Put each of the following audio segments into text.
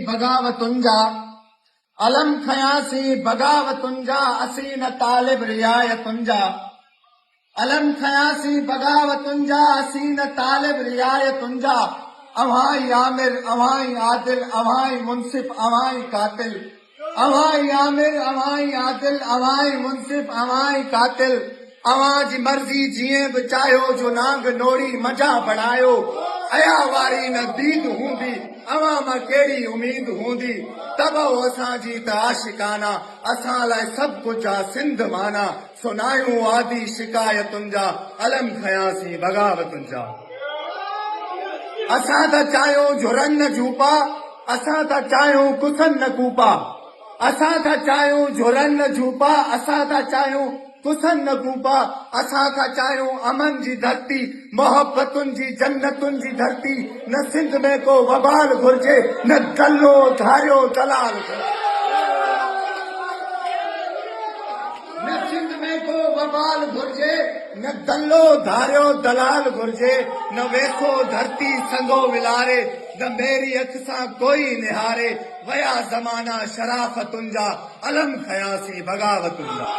बगावतुंजा अलम खयासी बगावतुंजा असी न तालिब रियायतुंजा अलम खयासी बगावतुंजा असी न तालिब रियायतुंजा अवाई आमिर अवाई आदिल अवाई मुंसिफ अवाई कातिल अवाई आमिर अवाई आदिल अवाई मुंसिफ अवाई कातिल अवां जी मर्ज़ी जीअं बि चाहियो जो नांग नोड़ी मजा बणायो अया वारी न दीद हूंदी अवां मां कहिड़ी उम्मीद हूंदी तबो असांजी त आशिकाना असां लाइ सभु कुझु आहे सिंध माना सुनायूं आदि शिकायतुनि जा अलम खयासीं बगावतुनि जा असां त चाहियूं झुरन न झूपा असां त चाहियूं कुसन न कूपा असां त चाहियूं झुरन न झूपा असां त चाहियूं कुसन न कूपा असां था चाहियूं अमन जी धरती मोहब्बतुनि जी जन्नतुनि जी धरती न सिंध में को वबाल घुर्जे न दल्लो धारियो दलाल न सिंध में को वबाल घुर्जे न दल्लो धारियो दलाल घुर्जे न वेसो धरती संगो विलारे न मेरी अख सां कोई निहारे वया ज़माना शराफ़तुनि जा अलम खयासी बगावतुनि जा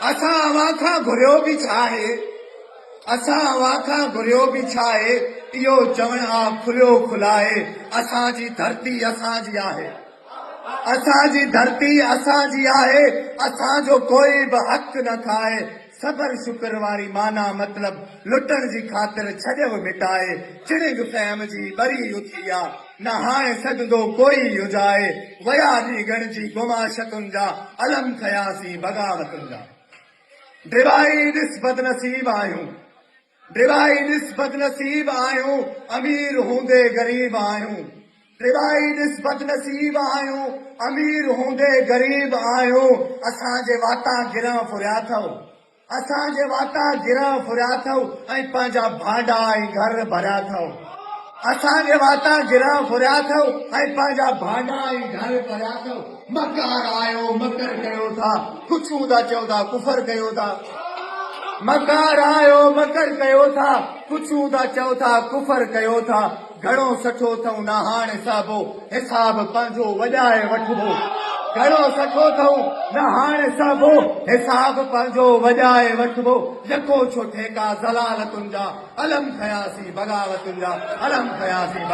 असां अवां खां घुरियो बि छा आहे असां अवां खां घुरियो बि छा आहे इहो चवण आहे खुलियो खुलाए असांजी धरती असांजी आहे असांजी धरती असांजी आहे असांजो कोई बि हक़ न खाए सबर शुक्र वारी माना मतलब लुटण जी ख़ातिर छॾियो मिटाए चिड़िग फहम जी बरी उथी आहे न हाणे सघंदो कोई युजाए वया ॾींहं जी गुमाशतुनि जा अलम खयासीं बगावतुनि जा डिवाई ॾिस बदनसीब आहियूं डिवाई ॾिस बदनसीब आहियूं अमीर हूंदे गरीब आहियूं डिवाई ॾिस बदनसीब आहियूं अमीर हूंदे गरीब आहियूं असांजे वाता गिरह फुरिया अथव असांजे वाता गिरह फुरिया अथव ऐं पंहिंजा भांडा ऐं घर भरिया अथव असांजे वाता गिरह फुरिया अथव ऐं पंहिंजा भांडा ऐं घर भरिया अथव मकार आयो मकर कयो था कुझु था चओ था कुफर कयो था मकार आयो मकर कयो था कुझु था चओ था कुफर कयो था घणो सठो अथऊं न हाणे साबो हिसाब पंहिंजो वॼाए वठिबो घणो सठो अथऊं न हाणे साबो हिसाब पंहिंजो वॼाए वठिबो यको छो ठेका ज़लालतुनि जा अलम खयासीं बगावतुनि जा अलम खयासीं